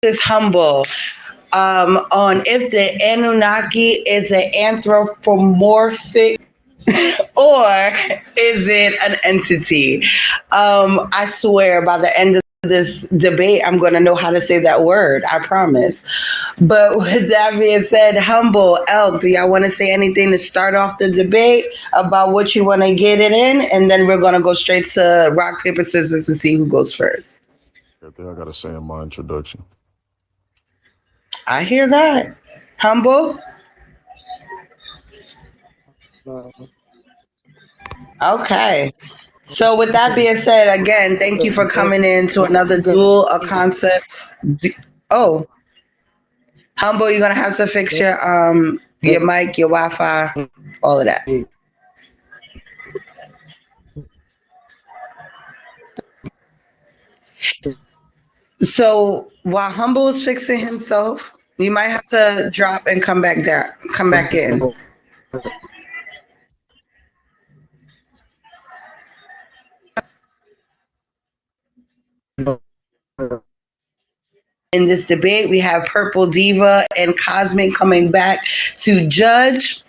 is Humble on if the Anunnaki is an anthropomorphic or is it an entity? I swear by the end of this debate, I'm going to know how to say that word. I promise. But with that being said, Humble, Elk, do y'all want to say anything to start off the debate about what you want to get it in? And then we're going to go straight to rock, paper, scissors to see who goes first. I think I got to say in my introduction. I hear that. Humble? Okay. So with that being said, again, thank you for coming in to another Duel of Concepts. Oh, Humble, you're gonna have to fix your mic, your Wi-Fi, all of that. So while Humble is fixing himself, you might have to drop and come back down, come back in. In this debate, we have Purple Diva and Cosmic coming back to judge.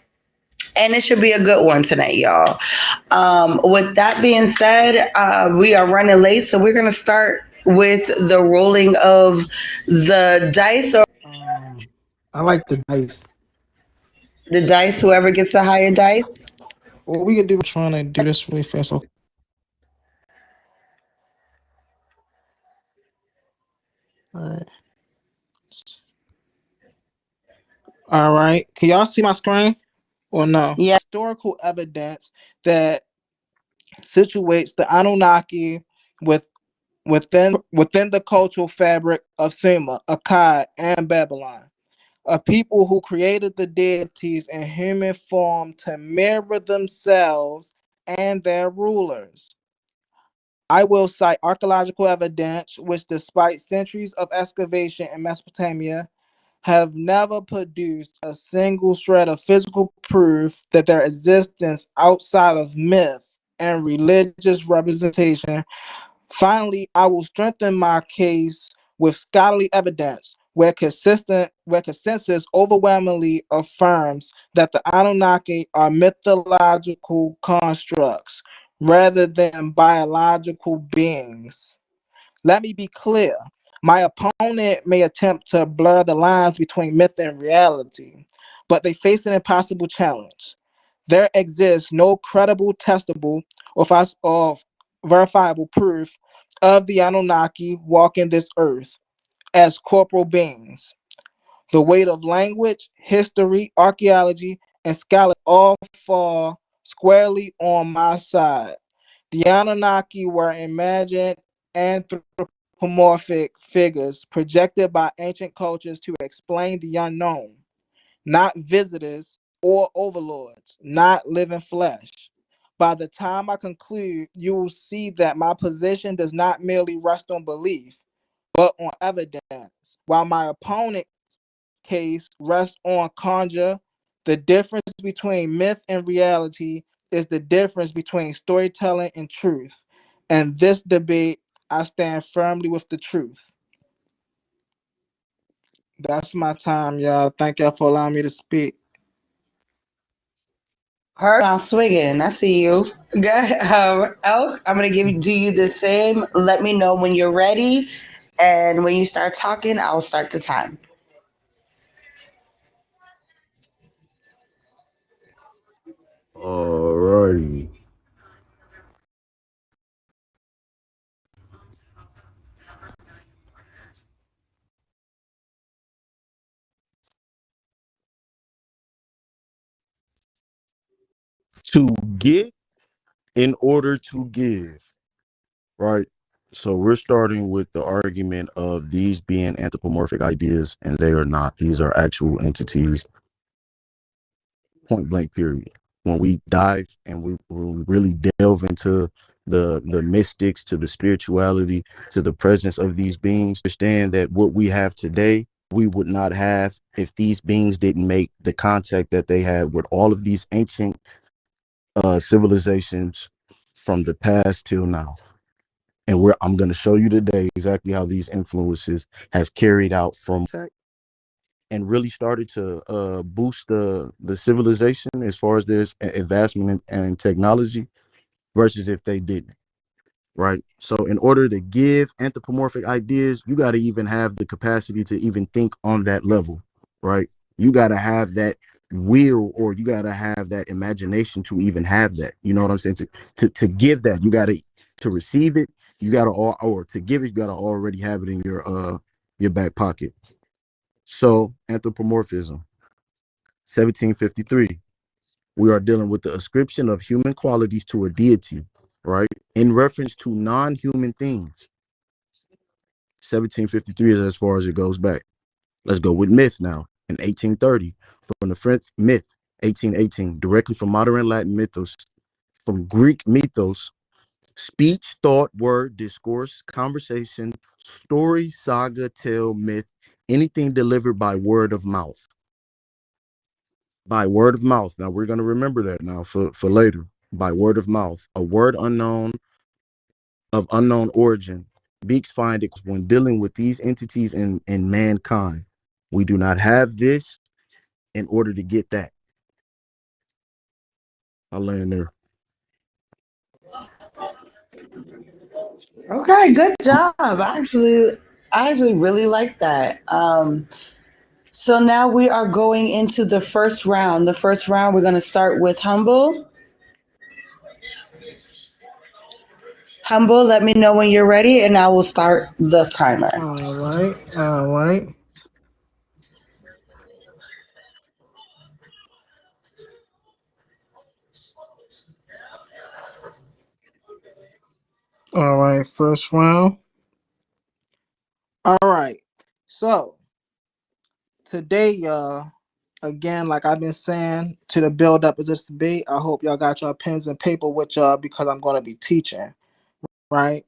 And it should be a good one tonight, y'all. With that being said, we are running late, so we're going to start with the rolling of the dice. Or I like the dice. The dice, whoever gets the higher dice. Well, we could do trying to do this really fast. Okay. All right. Can y'all see my screen or no? Yeah. Historical evidence that situates the Anunnaki within the cultural fabric of Sumer, Akkad, and Babylon. A people who created the deities in human form to mirror themselves and their rulers. I will cite archaeological evidence, which despite centuries of excavation in Mesopotamia, have never produced a single shred of physical proof that their existence outside of myth and religious representation. Finally, I will strengthen my case with scholarly evidence where consensus overwhelmingly affirms that the Anunnaki are mythological constructs rather than biological beings. Let me be clear. My opponent may attempt to blur the lines between myth and reality, but they face an impossible challenge. There exists no credible, testable, or verifiable proof of the Anunnaki walking this earth as corporal beings. The weight of language, history, archaeology, and scholarship all fall squarely on my side. The Anunnaki were imagined anthropomorphic figures projected by ancient cultures to explain the unknown, not visitors or overlords, not living flesh. By the time I conclude, you will see that my position does not merely rest on belief, but on evidence, while my opponent's case rests on conjure. The difference between myth and reality is the difference between storytelling and truth. And this debate, I stand firmly with the truth. That's my time, y'all. Thank y'all for allowing me to speak. Her mouth swinging. I see you. Go ahead, Elk. I'm gonna do you the same. Let me know when you're ready, and when you start talking, I'll start the time. Alrighty. To get in order to give, right? So we're starting with the argument of these being anthropomorphic ideas, and they are not. These are actual entities, point blank, period. When we dive and we really delve into the mystics, to the spirituality, to the presence of these beings, understand that what we have today, we would not have if these beings didn't make the contact that they had with all of these ancient civilizations from the past till now. And I'm going to show you today exactly how these influences has carried out from and really started to boost the civilization as far as there's advancement in technology versus if they didn't. Right. So in order to give anthropomorphic ideas, you got to even have the capacity to even think on that level. Right. You got to have that will, or you got to have that imagination to even have that. You know what I'm saying? To give that, you got to receive it. You got to, or to give it, you got to already have it in your back pocket. So anthropomorphism, 1753. We are dealing with the ascription of human qualities to a deity, right? In reference to non-human things. 1753 is as far as it goes back. Let's go with myth now. In 1830, from the French myth, 1818, directly from modern Latin mythos, from Greek mythos, speech, thought, word, discourse, conversation, story, saga, tale, myth, anything delivered by word of mouth. By word of mouth. Now we're going to remember that now for later. By word of mouth, a word unknown of unknown origin. Beeks find it when dealing with these entities in mankind. We do not have this in order to get that. I'll land there. Okay, good job. I actually really like that. So now we are going into the first round. The first round, we're going to start with Humble. Humble, let me know when you're ready, and I will start the timer. All right, all right, all right. First round. All right. So today, y'all, again, like I've been saying, to the build up of this debate, I hope y'all got your pens and paper with y'all because I'm going to be teaching, right?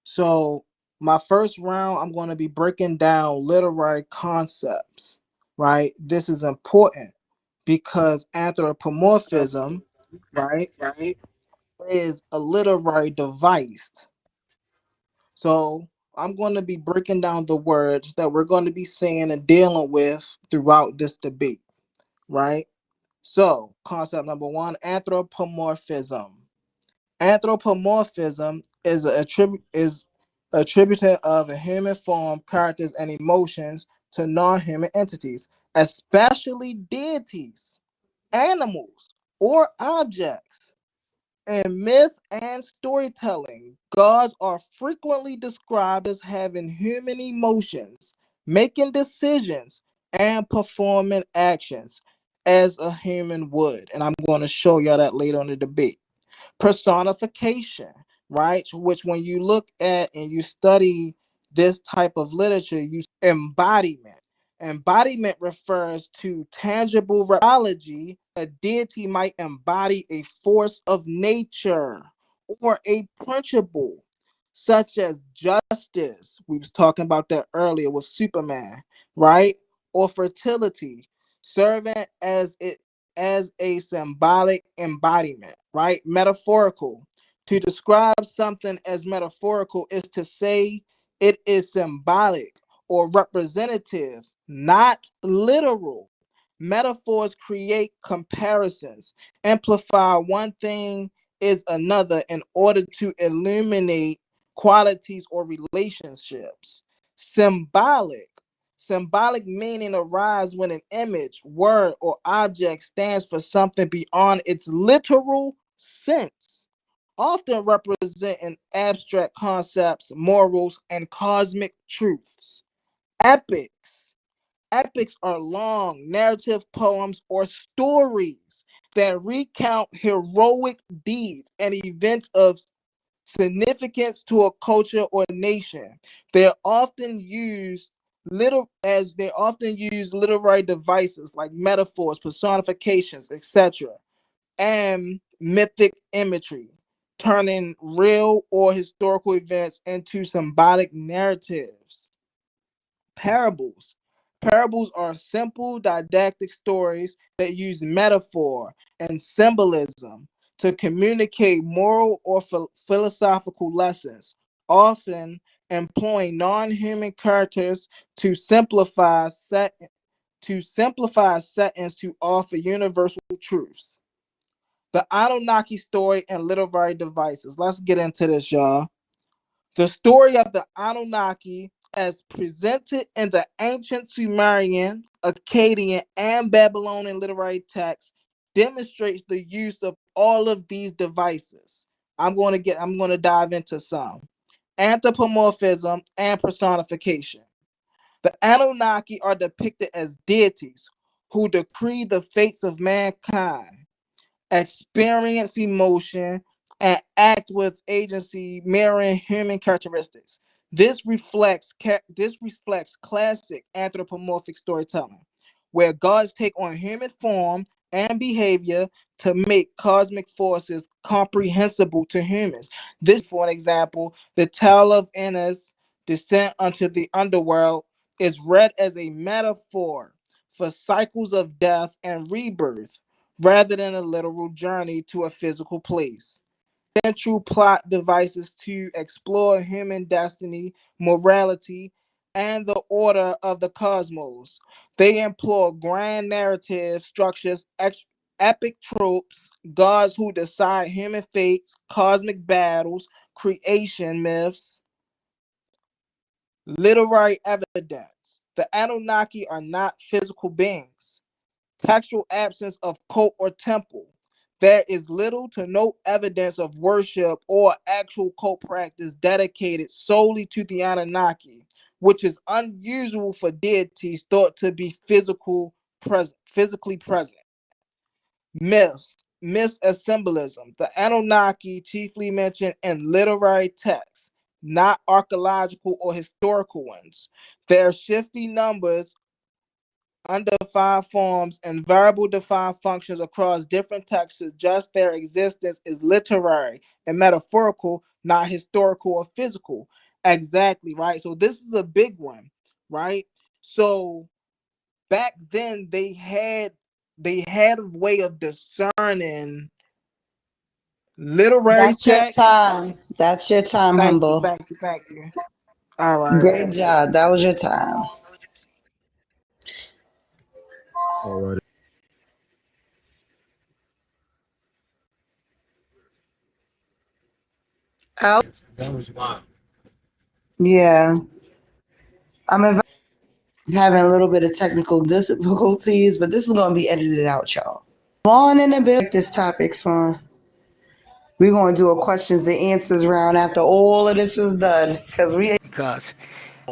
So my first round, I'm going to be breaking down literary concepts, right? This is important because anthropomorphism, right, is a literary device. So I'm going to be breaking down the words that we're going to be saying and dealing with throughout this debate, right? So concept number one, anthropomorphism. Anthropomorphism is attributed of a human form, characters, and emotions to non-human entities, especially deities, animals, or objects. In myth and storytelling, gods are frequently described as having human emotions, making decisions, and performing actions as a human would. And I'm going to show y'all that later in the debate. Personification, right? Which, when you look at and you study this type of literature, you embodiment. Embodiment refers to tangible reality. A deity might embody a force of nature or a principle, such as justice. We was talking about that earlier with Superman, right? Or fertility, serving as a symbolic embodiment, right? Metaphorical. To describe something as metaphorical is to say it is symbolic or representative, not literal. Metaphors create comparisons, amplify one thing is another in order to illuminate qualities or relationships. Symbolic. Symbolic meaning arises when an image, word, or object stands for something beyond its literal sense, often representing abstract concepts, morals, and cosmic truths. Epics. Epics are long narrative poems or stories that recount heroic deeds and events of significance to a culture or nation. They're often used they often use literary devices like metaphors, personifications, etc., and mythic imagery, turning real or historical events into symbolic narratives. Parables. Parables are simple didactic stories that use metaphor and symbolism to communicate moral or philosophical lessons, often employing non-human characters to simplify settings to offer universal truths. The Anunnaki story and literary devices. Let's get into this, y'all. The story of the Anunnaki, as presented in the ancient Sumerian, Akkadian, and Babylonian literary texts, demonstrates the use of all of these devices. I'm going to dive into some. Anthropomorphism and personification. The Anunnaki are depicted as deities who decree the fates of mankind, experience emotion, and act with agency mirroring human characteristics. This reflects classic anthropomorphic storytelling, where gods take on human form and behavior to make cosmic forces comprehensible to humans. This, for an example, the tale of Enna's descent unto the underworld is read as a metaphor for cycles of death and rebirth rather than a literal journey to a physical place. Central plot devices to explore human destiny, morality, and the order of the cosmos. They employ grand narrative structures, epic tropes, gods who decide human fates, cosmic battles, creation myths, literary evidence. The Anunnaki are not physical beings. Textual absence of cult or temple. There is little to no evidence of worship or actual cult practice dedicated solely to the Anunnaki, which is unusual for deities thought to be physically present. Myths as symbolism. The Anunnaki chiefly mentioned in literary texts, not archaeological or historical ones. Their shifty numbers, undefined forms, and variable defined functions across different texts suggest their existence is literary and metaphorical, not historical or physical. Exactly, right? So this is a big one, right? So back then they had a way of discerning literary That's your text. time. That's your time, Thank you, Humble. thank you, thank you. All right. Great job. That was your time. All right. Out. Yeah. I'm having a little bit of technical difficulties, but this is going to be edited out, y'all. On in a bit, this topic, Swan. We're going to do a questions and answers round after all of this is done. Because we. Because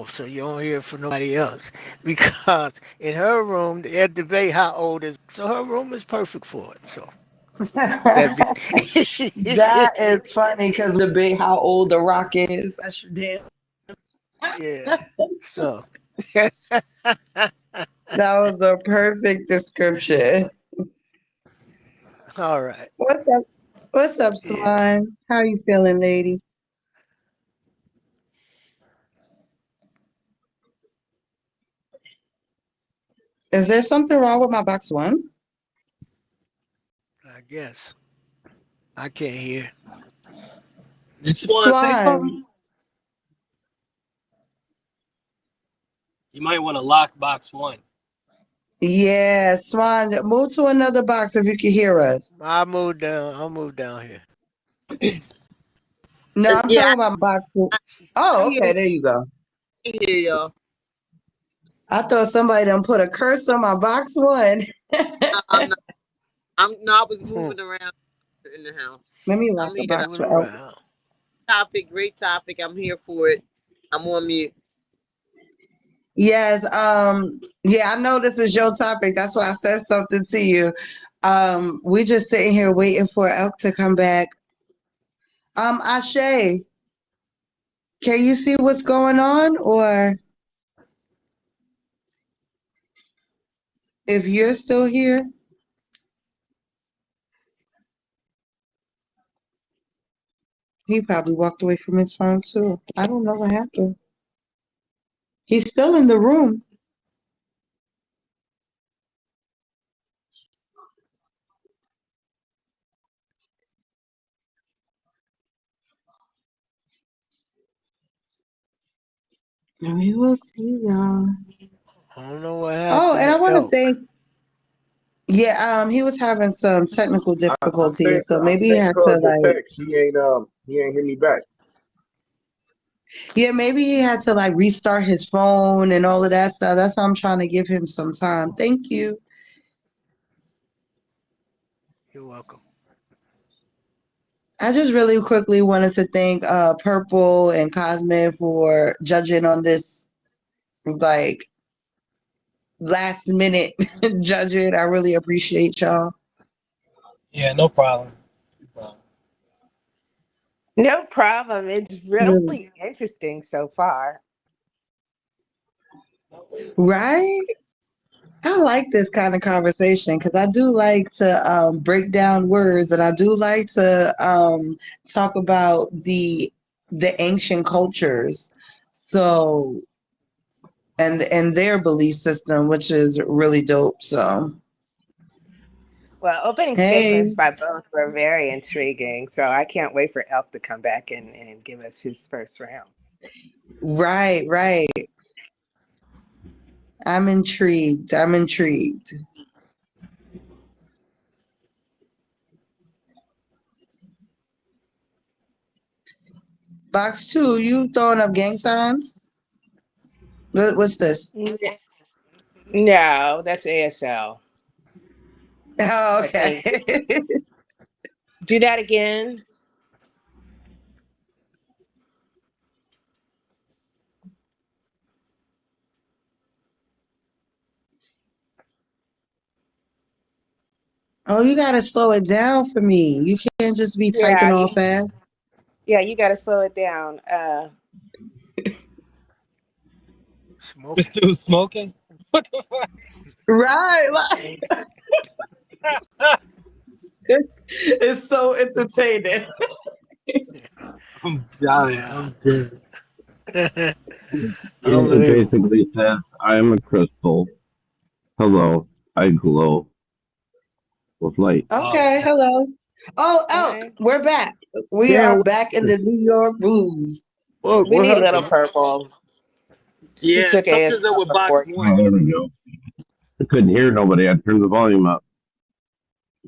so you don't hear from nobody else. Because in her room they debate how old is so her room is perfect for it. So that be That is funny because we debate how old the rock is. That's your damn. yeah. So That was a perfect description. all right. What's up? What's up, Yeah. Swan? How you feeling, lady? Is there something wrong with my box one? I guess. I can't hear. Just want to say something. Swan. You might want to lock box one. Yeah, Swan. Move to another box if you can hear us. I'll move down here. No, I'm Yeah, talking about box two. I Oh, hear okay. There you go. y'all. I thought somebody done put a curse on my box one. No, I was Hmm. moving around in the house. Let me lock I'm the here. box Moving for Elk. around. Topic, great topic. I'm here for it. I'm on mute. Yes. Yeah, I know this is your topic. That's why I said something to you. We just sitting here waiting for Elk to come back. Ashe, can you see what's going on? Or if you're still here, he probably walked away from his phone too. I don't know what happened. He's still in the room. We will see, y'all. I don't know what Oh, happened and I to want to Elk. thank. Yeah, he was having some technical difficulties, so I maybe he sent had to Cuz a like. text. He ain't hit me back. Yeah, maybe he had to like restart his phone and all of that stuff. That's why I'm trying to give him some time. Thank you. You're welcome. I just really quickly wanted to thank Purple and Cosmic for judging on this like last minute judging. I really appreciate y'all. Yeah, no problem. No problem. It's Really. really interesting so far. Right? I like this kind of conversation because I do like to break down words, and I do like to talk about the ancient cultures. So and their belief system, which is really dope. So Well, opening hey, statements by both were very intriguing. So I can't wait for Elk to come back and give us his first round. right, right. I'm intrigued. I'm intrigued. Box two, you throwing up gang signs? What's this? No, that's ASL. Oh, I okay. think. Do that again. Oh, you gotta slow it down for me. You can't just be typing Yeah, all fast. you got to slow it down. This Smoking. dude smoking? What the fuck? Right. Like, it's so entertaining. I'm dying. Yeah. I'm dead. It Unbelievable. basically says, I am a crystal. Hello, I glow with light. Oh, Okay, snap. hello. Oh, Elk, Okay. we're back. We Damn, are back in the New York blues. We what need Little happened? Purple. She Yeah, took something's up ASL with for box 40 Oh, one. there minutes. we go. I couldn't hear nobody. I turned the volume up.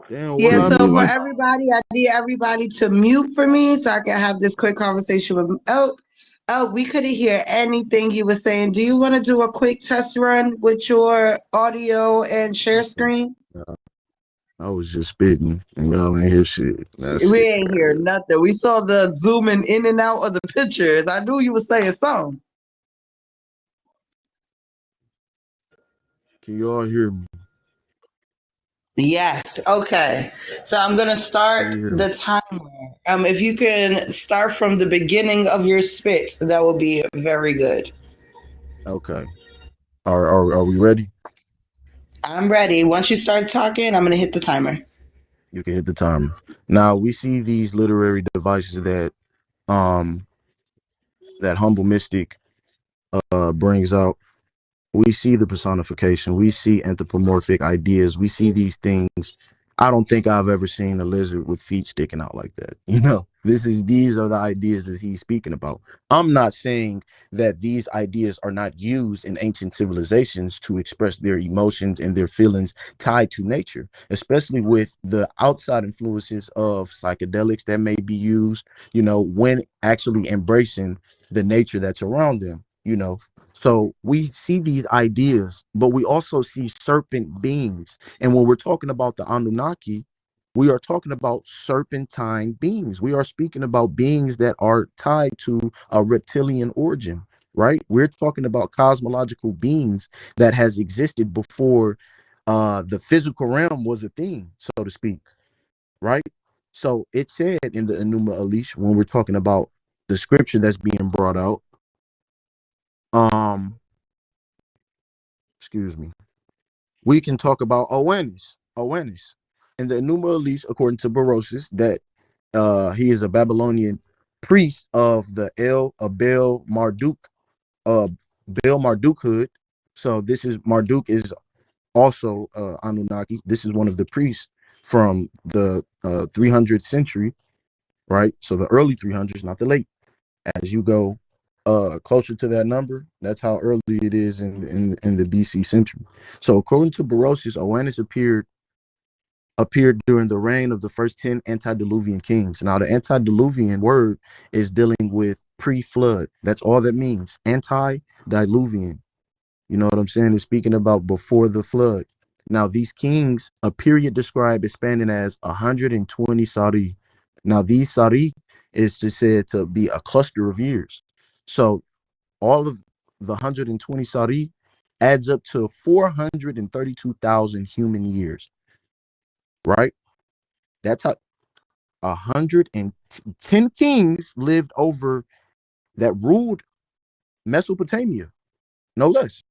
Damn, what Yeah, Gives so me happened? for like, everybody, I need everybody to mute for me so I can have this quick conversation with Elk. Elk, we couldn't hear anything you were saying. Do you want to do a quick test run with your audio and share screen? I was just spitting and y'all ain't hear shit. That's We it. ain't hear nothing. We saw the zooming in and out of the pictures. I knew you were saying something. Can you all hear me? Yes. Okay. So I'm gonna Can start you hear me? the timer. If you can start from the beginning of your spit, that will be very good. Okay. Are we ready? I'm ready. Once you start talking, I'm gonna hit the timer. You can hit the timer. Now we see these literary devices um that Humble Mystic brings out. We see the personification. We see anthropomorphic ideas. We see these things. I don't think I've ever seen a lizard with feet sticking out like that. These are the ideas that he's speaking about. I'm not saying that these ideas are not used in ancient civilizations to express their emotions and their feelings tied to nature, especially with the outside influences of psychedelics that may be used, when actually embracing the nature that's around them. So we see these ideas, but we also see serpent beings. And when we're talking about the Anunnaki, we are talking about serpentine beings. We are speaking about beings that are tied to a reptilian origin, right? We're talking about cosmological beings that has existed before the physical realm was a thing, so to speak, right? So it said in the Enuma Elish, when we're talking about the scripture that's being brought out, um, excuse me, we can talk about awareness. Awareness. And the Enuma Elish, according to Berosus, that he is a Babylonian priest of the El Abel Marduk, Bel Mardukhood. So this is Marduk is also Anunnaki. This is one of the priests from the 300th century, right? So the early 300s, not the late. As you go closer to that number. That's how early it is in the BC century. So according to Barosius, Oannes appeared during the reign of the first 10 antediluvian kings. Now, the antediluvian word is dealing with pre-flood. That's all that means. Antediluvian. You know what I'm saying? It's speaking about before the flood. Now, these kings, a period described as spanning as 120 Sari. Now, these Sari is just said to be a cluster of years. So all of the 120 Sari adds up to 432,000 human years, right? That's how 110 kings lived over that ruled Mesopotamia, no less.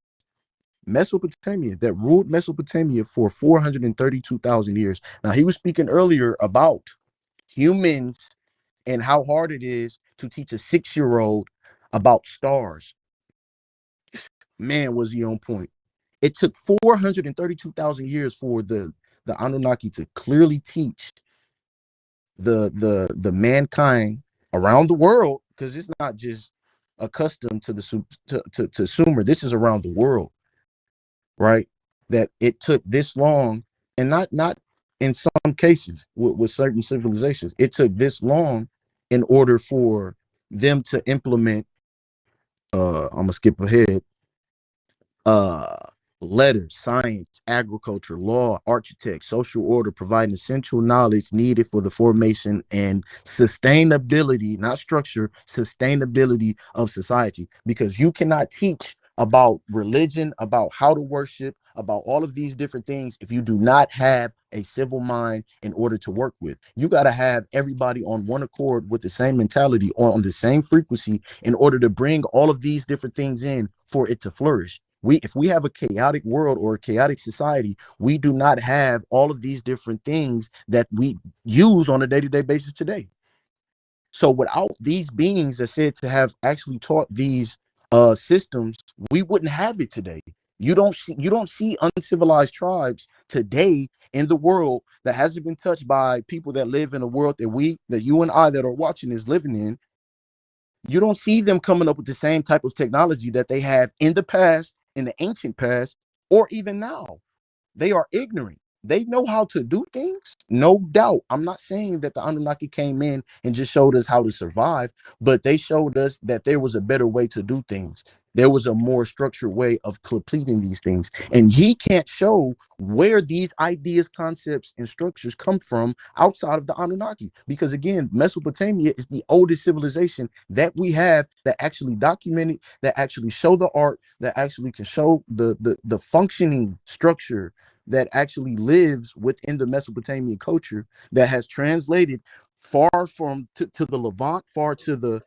Mesopotamia, that ruled Mesopotamia for 432,000 years. Now, he was speaking earlier about humans and how hard it is to teach a 6-year-old about stars. Man, was he on point. It took 432,000 years for the Anunnaki to clearly teach the mankind around the world, because it's not just accustomed to to Sumer. This is around the world, right? That it took this long, and not in some cases with certain civilizations, it took this long in order for them to implement. I'm gonna skip ahead. uh Letters, science, agriculture, law, architect, social order, providing essential knowledge needed for the formation and sustainability, not structure, sustainability of society. Because you cannot teach about religion, about how to worship, about all of these different things if you do not have a civil mind in order to work with. You got to have everybody on one accord with the same mentality, on the same frequency, in order to bring all of these different things in for it to flourish. If we have a chaotic world or a chaotic society, we do not have all of these different things that we use on a day-to-day basis today. So without these beings that said to have actually taught these systems, we wouldn't have it today. You don't see uncivilized tribes today in the world that hasn't been touched by people that live in a world that you and I that are watching is living in. You don't see them coming up with the same type of technology that they have in the past, in the ancient past, or even now. They are ignorant. They know how to do things, no doubt. I'm not saying that the Anunnaki came in and just showed us how to survive, but they showed us that there was a better way to do things. There was a more structured way of completing these things. And he can't show where these ideas, concepts, and structures come from outside of the Anunnaki. Because again, Mesopotamia is the oldest civilization that we have that actually documented, that actually show the art, that actually can show the functioning structure that actually lives within the Mesopotamian culture, that has translated far from to the Levant, far to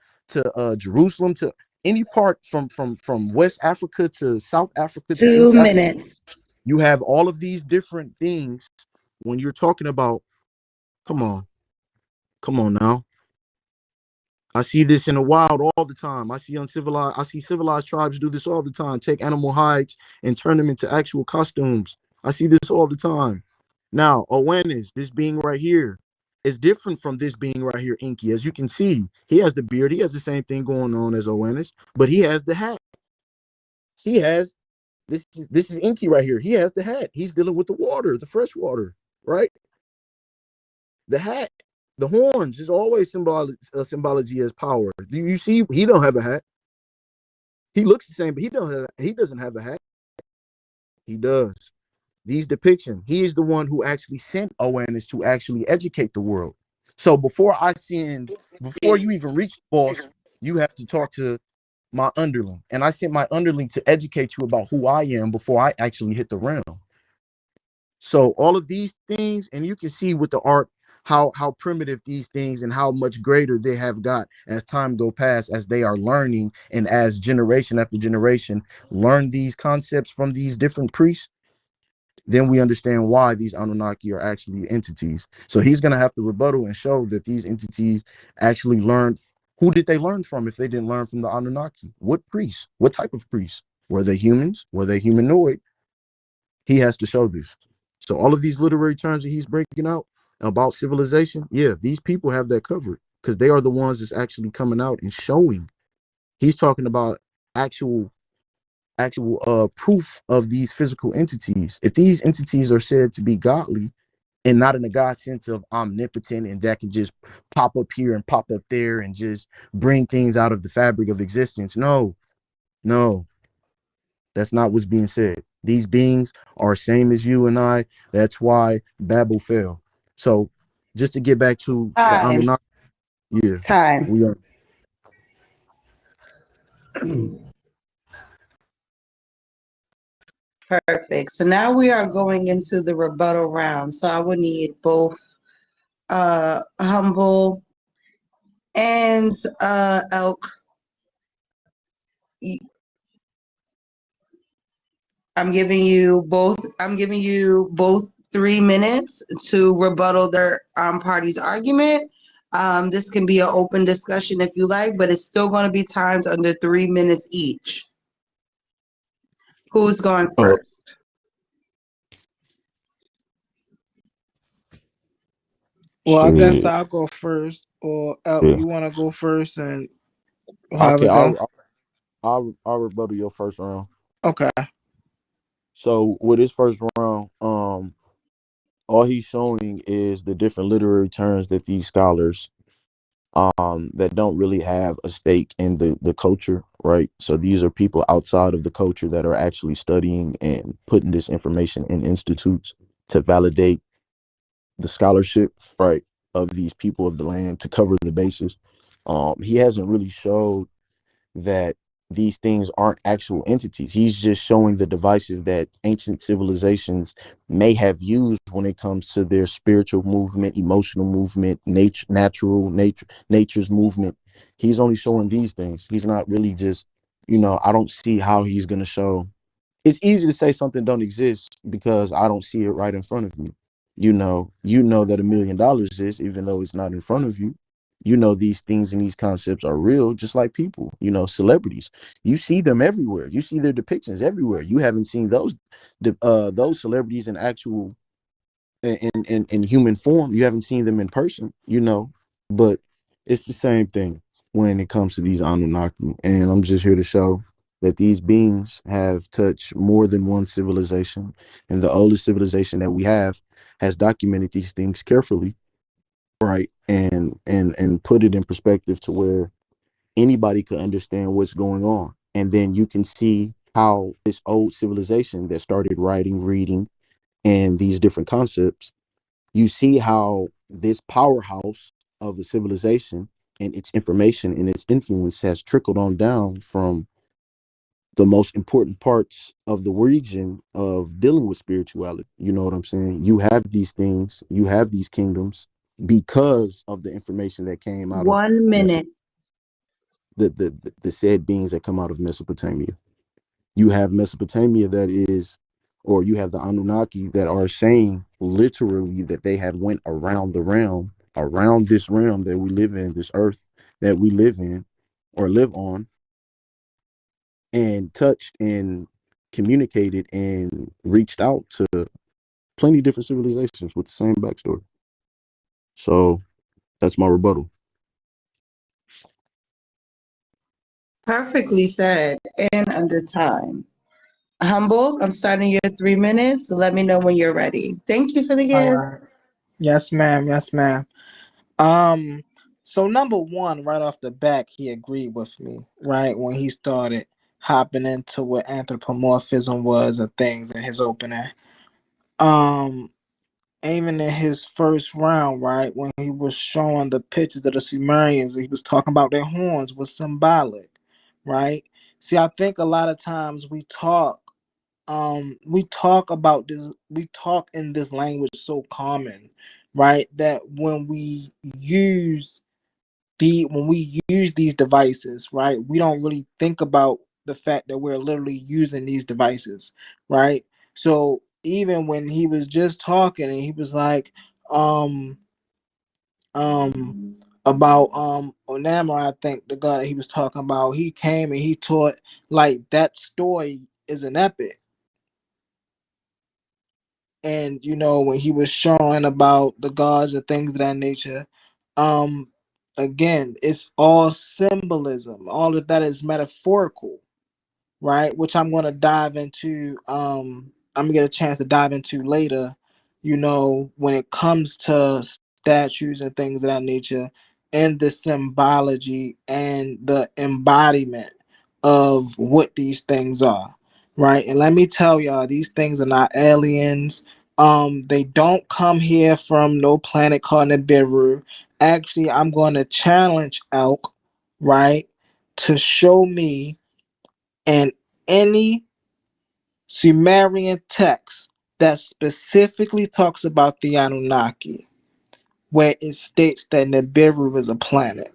Jerusalem, to any part from West Africa to South Africa to Two East Africa. minutes. You have all of these different things when you're talking about. Come on, come on now. I see this in the wild all the time. I see civilized tribes do this all the time. Take animal hides and turn them into actual costumes. I see this all the time. Now, awareness, this being right here, is different from this being right here, Inky. As you can see, he has the beard. He has the same thing going on as awareness, but he has the hat. He has this is Inky right here. He has the hat. He's dealing with the water, the fresh water, right? The hat, the horns is always symbology as power. Do you see? He don't have a hat. He looks the same, but he doesn't have a hat. He does. These depiction. He is the one who actually sent awareness to actually educate the world. So before you even reach the boss, you have to talk to my underling. And I sent my underling to educate you about who I am before I actually hit the realm. So all of these things, and you can see with the art how primitive these things and how much greater they have got as time go past, as they are learning, and as generation after generation learn these concepts from these different priests. Then we understand why these Anunnaki are actually entities. So he's going to have to rebuttal and show that these entities actually learned. Who did they learn from if they didn't learn from the Anunnaki? What priests? What type of priests? Were they humans? Were they humanoid? He has to show this. So all of these literary terms that he's breaking out about civilization, yeah, these people have that covered because they are the ones that's actually coming out and showing He's talking about actual proof of these physical entities. If these entities are said to be godly, and not in the God sense of omnipotent and that can just pop up here and pop up there and just bring things out of the fabric of existence. No, no, that's not what's being said. These beings are same as you and I. That's why Babel fell. So just to get back to the Time. Anunnaki, yeah, Time. we are. Perfect. So now we are going into the rebuttal round. So I would need both Humble and Elk. I'm giving you both 3 minutes to rebuttal their party's argument. This can be an open discussion if you like, but it's still going to be timed under 3 minutes each. Who's going first? Well, I guess Shit. I'll go first, or Yeah. you want to go first, and we'll have Okay, it go. I'll rebuttal your first round. Okay. So with his first round, all he's showing is the different literary terms that these scholars that don't really have a stake in the culture, right? So these are people outside of the culture that are actually studying and putting this information in institutes to validate the scholarship, right, of these people of the land to cover the basis. He hasn't really showed that these things aren't actual entities. He's just showing the devices that ancient civilizations may have used when it comes to their spiritual movement, emotional movement, nature's movement. He's only showing these things. He's not really just, I don't see how he's going to show. It's easy to say something don't exist because I don't see it right in front of me. You know that $1,000,000 is, even though it's not in front of you. These things and these concepts are real, just like people, celebrities. You see them everywhere. You see their depictions everywhere. You haven't seen those celebrities in actual in human form. You haven't seen them in person, but it's the same thing when it comes to these Anunnaki. And I'm just here to show that these beings have touched more than one civilization, and the oldest civilization that we have has documented these things carefully, right, and put it in perspective to where anybody could understand what's going on. And then you can see how this old civilization that started writing, reading, and these different concepts, you see how this powerhouse of a civilization and its information and its influence has trickled on down from the most important parts of the region of dealing with spirituality. You know what I'm saying? You have these things, you have these kingdoms because of the information that came out of 1 minute. the said beings that come out of Mesopotamia. You have Mesopotamia that is, or you have the Anunnaki that are saying literally that they have went around the realm, around this realm that we live in, this earth that we live in or live on, and touched and communicated and reached out to plenty different civilizations with the same backstory. So that's my rebuttal. Perfectly said and under time. Humble, I'm starting your 3 minutes. So let me know when you're ready. Thank you for the All gift. right. Yes, ma'am. Yes, ma'am. So number one, right off the back, he agreed with me, right, when he started hopping into what anthropomorphism was and things in his opening. Even in his first round, right, when he was showing the pictures of the Sumerians, he was talking about their horns was symbolic, right? See, I think a lot of times we talk about this, we talk in this language so common, right, that when we use these devices, right, we don't really think about the fact that we're literally using these devices, right? So even when he was just talking and he was like, about Onamara, I think the god that he was talking about, he came and he taught like that story is an epic. And when he was showing about the gods and things of that nature, um again, it's all symbolism. All of that is metaphorical, right? Which I'm going to dive into. I'm gonna get a chance to dive into later. When it comes to statues and things of that nature, and the symbology and the embodiment of what these things are, right? And let me tell y'all, these things are not aliens. They don't come here from no planet called Nibiru. Actually, I'm going to challenge Elk, right, to show me in any Sumerian text that specifically talks about the Anunnaki, where it states that Nibiru is a planet.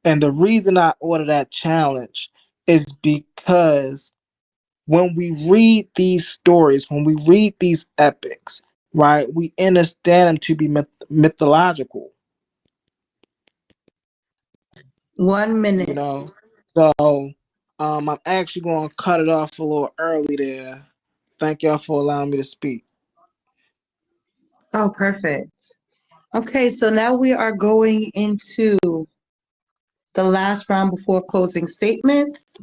And the reason I order that challenge is because when we read these stories, when we read these epics, right, we understand them to be mythological. 1 minute. You know, so I'm actually going to cut it off a little early there. Thank y'all for allowing me to speak. Oh, perfect. Okay, so now we are going into the last round before closing statements.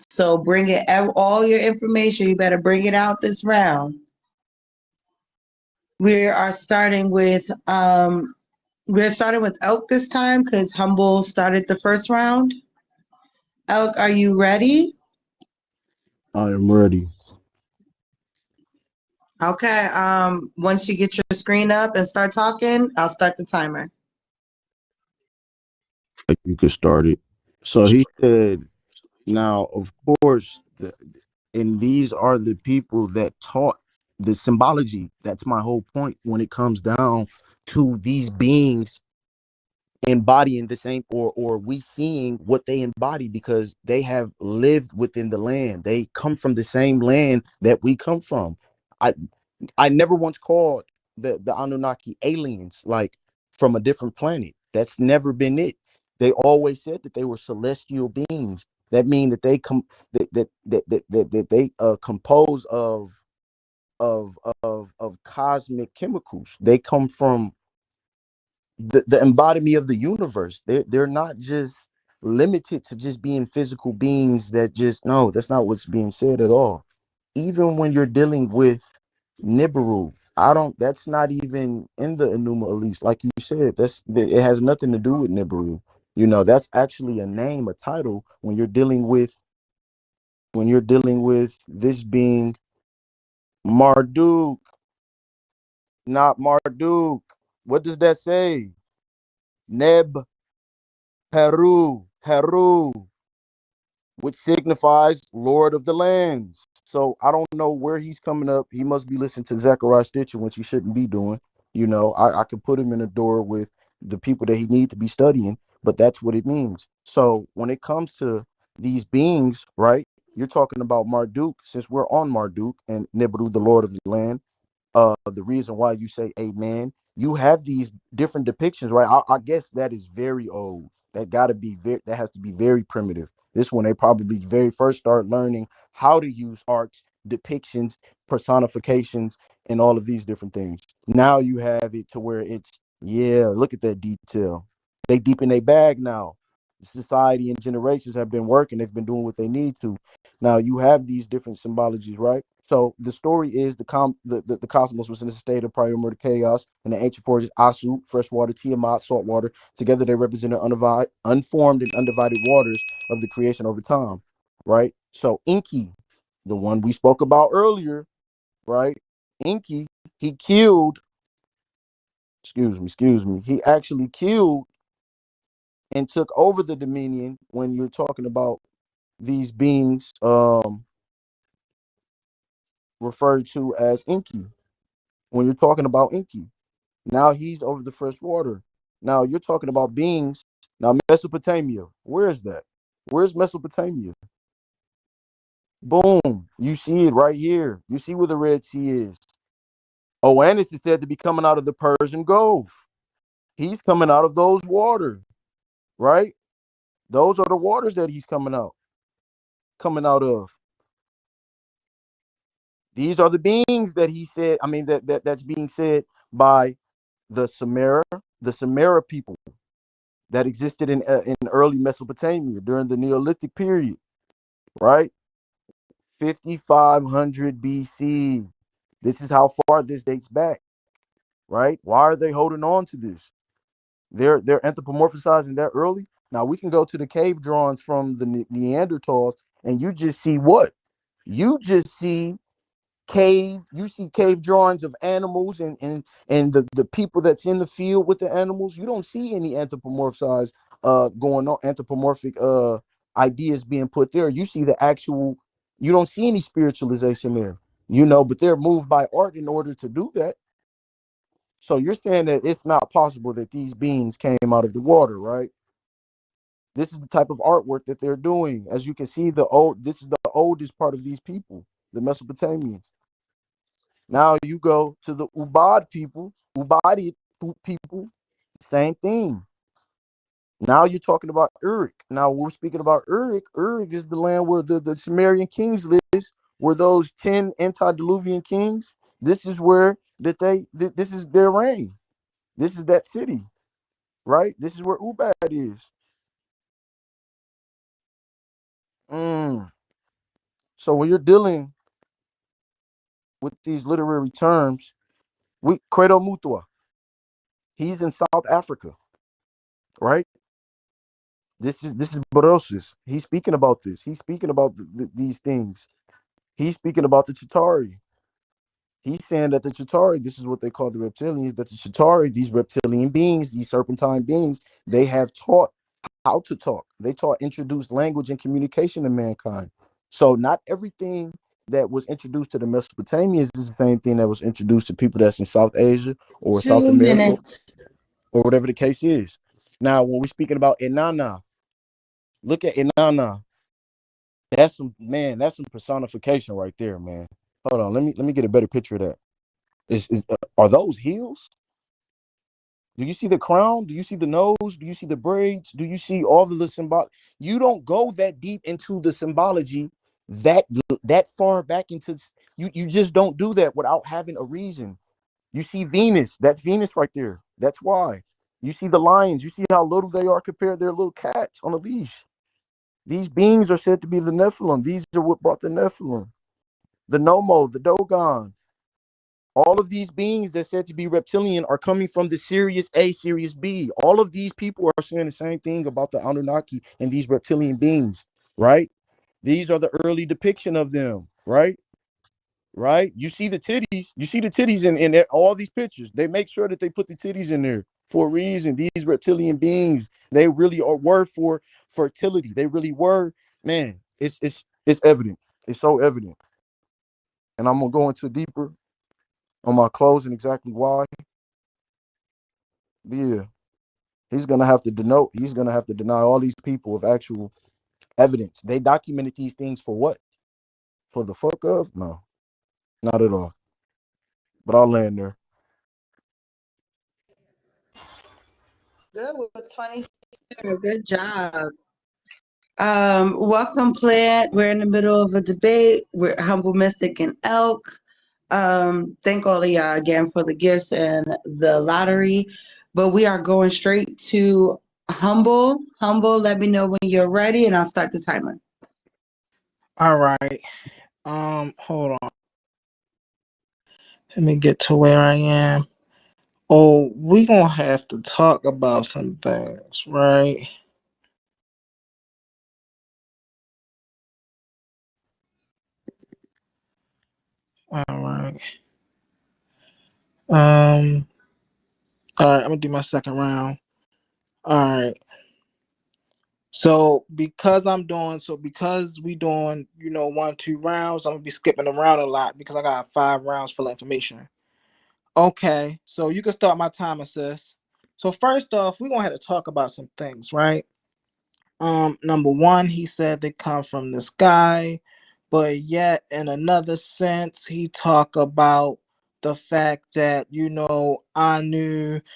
So bring it, all your information, you better bring it out this round. We are starting with Elk this time because Humble started the first round. Elk, are you ready? I am ready. Okay. Once you get your screen up and start talking, I'll start the timer. You could start it. So he said, now, of course, and these are the people that taught the symbology. That's my whole point when it comes down to these beings embodying the same, or we seeing what they embody, because they have lived within the land. They come from the same land that we come from. I never once called the Anunnaki aliens, like from a different planet. That's never been it. They always said that they were celestial beings. That mean that they come that they compose of cosmic chemicals. They come from the embodiment of the universe. They're not just limited to just being physical beings that just, no, that's not what's being said at all. Even when you're dealing with Nibiru, that's not even in the Enuma Elish. Like you said, it has nothing to do with Nibiru. That's actually a name, a title when you're dealing with this being Marduk, not Marduk. What does that say? Neb Heru, which signifies Lord of the Lands. So I don't know where he's coming up. He must be listening to Zechariah Stitcher, which he shouldn't be doing. I could put him in a door with the people that he needs to be studying, but that's what it means. So when it comes to these beings, right, you're talking about Marduk, since we're on Marduk and Nibiru, the Lord of the land. The reason why you say amen, you have these different depictions, right? I guess that is very old. That has to be very primitive. This one, they probably very first start learning how to use arts, depictions, personifications, and all of these different things. Now you have it to where it's, yeah, look at that detail. They deep in their bag now. Society and generations have been working. They've been doing what they need to. Now you have these different symbologies, right? So the story is the cosmos was in a state of primordial chaos, and the ancient forces Asu, freshwater, Tiamat, saltwater. Together they represented unformed and undivided waters of the creation over time, right? So Enki, the one we spoke about earlier, right? Enki, he killed. Excuse me. He actually killed and took over the dominion when you're talking about these beings referred to as Enki. When you're talking about Enki, now he's over the first water. Now you're talking about beings. Now Mesopotamia, where is that? Where's Mesopotamia? Boom. You see it right here. You see where the Red Sea is. Oannes is said to be coming out of the Persian Gulf. He's coming out of those waters, right? Those are the waters that he's coming out of. These are the beings that he said, that's being said by the Samara people that existed in early Mesopotamia during the Neolithic period, right? 5500 BC. This is how far this dates back, right? Why are they holding on to this? They're anthropomorphizing that early. Now we can go to the cave drawings from the Neanderthals, and you just see what? You just see you see cave drawings of animals and the people that's in the field with the animals. You don't see any anthropomorphized going on, anthropomorphic ideas being put there. You see the actual, you don't see any spiritualization there, but they're moved by art in order to do that. So you're saying that it's not possible that these beings came out of the water, right? This is the type of artwork that they're doing. As you can see, this is the oldest part of these people, the Mesopotamians. Now you go to the Ubadi people, same thing. Now you're talking about Uruk. Now we're speaking about Uruk. Uruk is the land where the Sumerian kings live, where those 10 antediluvian kings, this is where this is their reign. This is that city, right? This is where Ubad is. So when you're dealing with these literary terms, Credo Mutua, he's in South Africa, right? This is Berosus. He's speaking about this. He's speaking about these things. He's speaking about the Chitauri. He's saying that the Chitauri, this is what they call the reptilians, that the Chitauri, these reptilian beings, these serpentine beings, they have taught how to talk. They taught introduced language and communication to mankind. So not everything that was introduced to the Mesopotamians is the same thing that was introduced to people that's in South Asia or South 2 America minutes. or whatever the case is. Now, when we're speaking about Inanna, look at Inanna. That's some personification right there, man. Hold on, let me get a better picture of that. Are those heels? Do you see the crown? Do you see the nose? Do you see the braids? Do you see all the symbol? You don't go that deep into the symbology that far back into you just don't do that without having a reason. You see Venus, that's Venus right there. That's why. You see the lions, you see how little they are compared to their little cats on a leash. These beings are said to be the Nephilim. These are what brought the Nephilim. The Nomo, the Dogon. All of these beings that said to be reptilian are coming from the Sirius A, Sirius B. All of these people are saying the same thing about the Anunnaki and these reptilian beings, right? These are the early depiction of them, right? Right? You see the titties. You see the titties in all these pictures. They make sure that they put the titties in there for a reason. These reptilian beings, they really were for fertility. They really were, man. It's evident. It's so evident. And I'm gonna go into deeper on my closing exactly why. But yeah, he's gonna have to denote. He's gonna have to deny all these people of actual evidence. They documented these things for what? For the fuck of? No, not at all. But I'll land there. Good with 20. Good job. Welcome, Plant. We're in the middle of a debate with Humble Mystic and Elk. Thank all of y'all again for the gifts and the lottery. But we are going straight to Humble. Humble, let me know when you're ready and I'll start the timer. All right. Hold on. Let me get to where I am. Oh, we gonna have to talk about some things, right? All right. All right, I'm gonna do my second round. All right. So because we doing 1-2 rounds, I'm gonna be skipping around a lot because I got 5 rounds full of information. Okay, so you can start my timer, sis. So first off, we're gonna have to talk about some things, right? Number one, he said they come from the sky, but yet in another sense, he talk about the fact that Anu,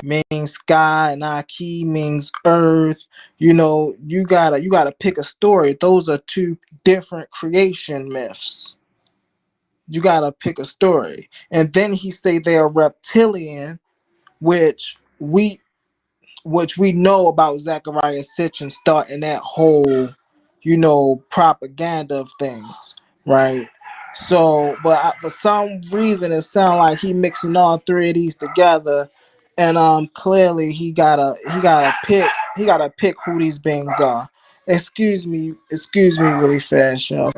means sky, and Aki means earth. You gotta pick a story. Those are two different creation myths. You gotta pick a story. And then he say they are reptilian, which we know about Zechariah Sitchin starting that whole, propaganda of things, right? So, but for some reason, it sounds like he mixing all three of these together, and clearly he gotta pick who these beings are. Excuse me, really fast, y'all.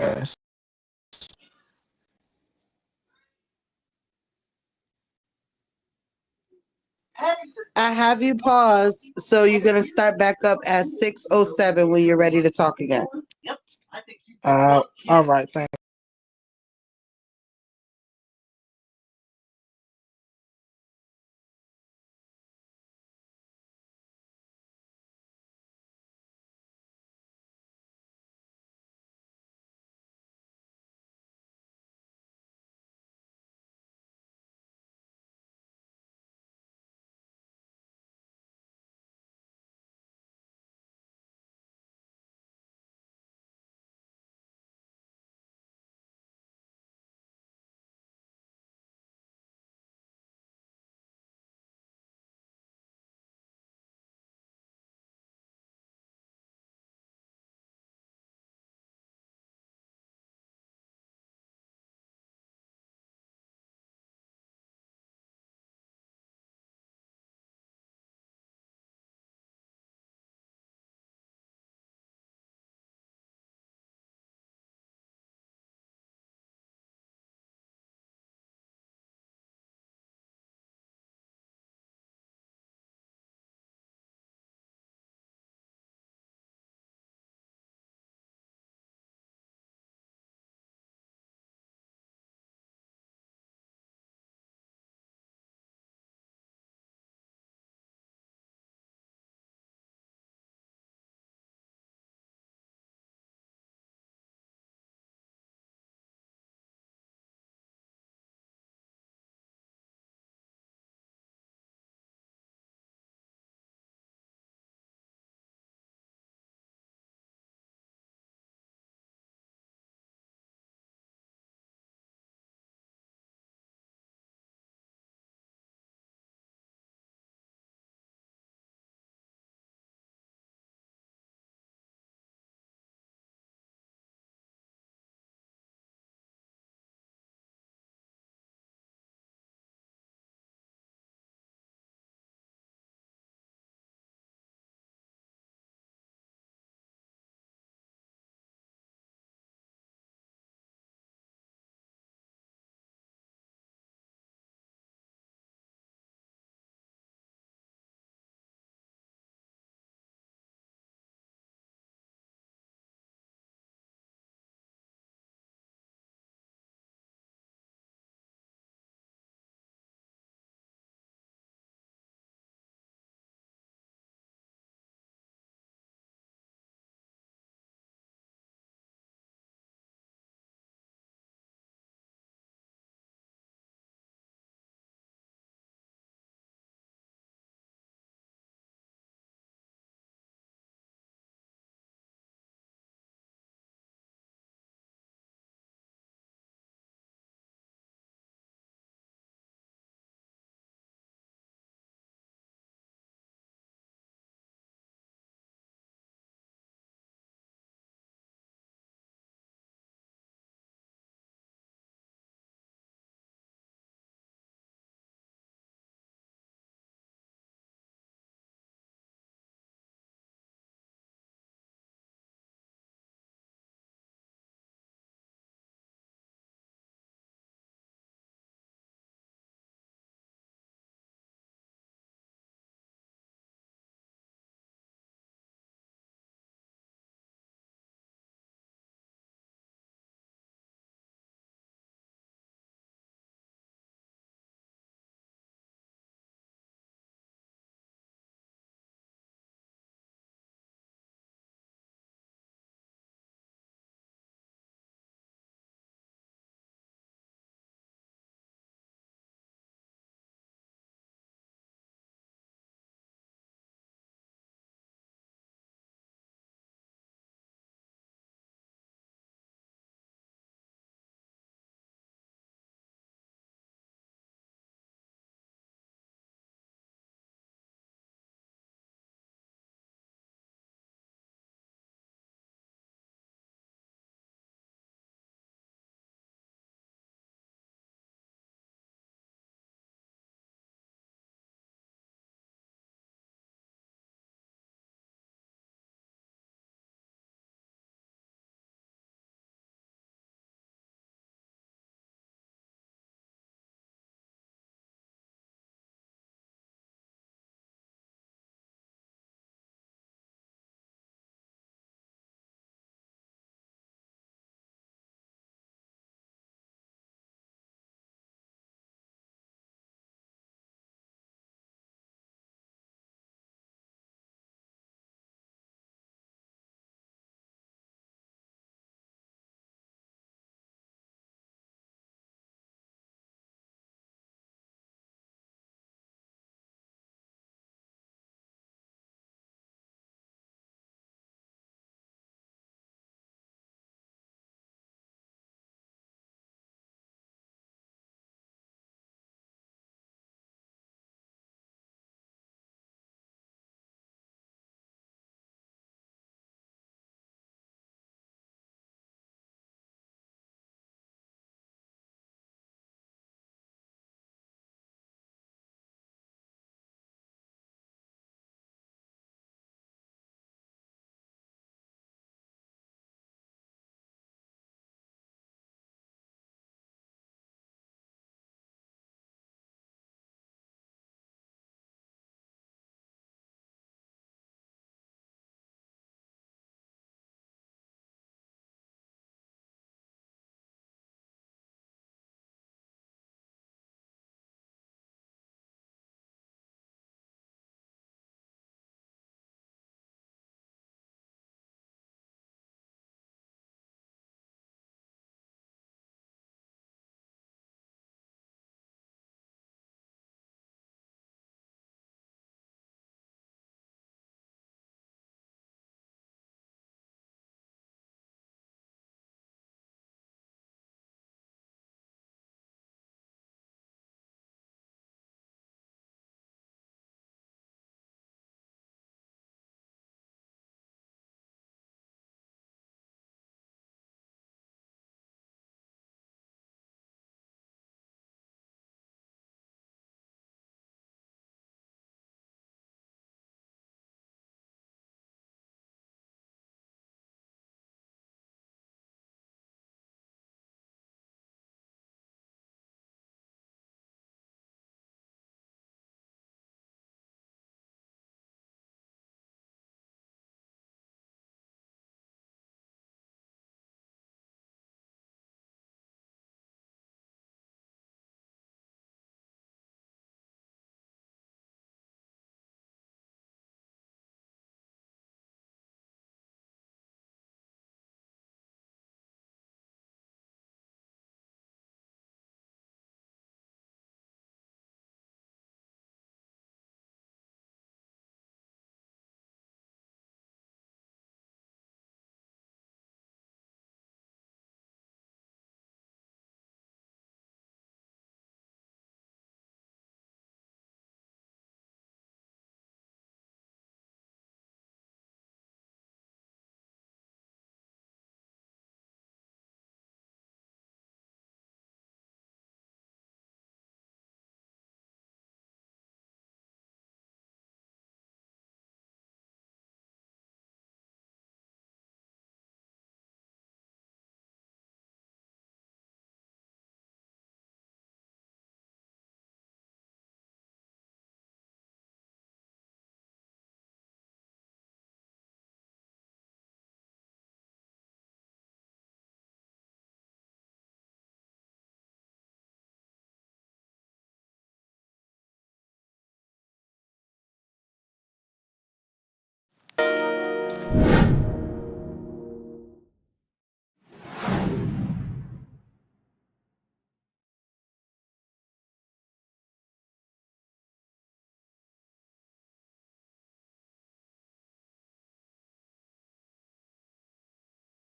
I have you pause, so you're gonna start back up at 6:07 when you're ready to talk again. All right, thank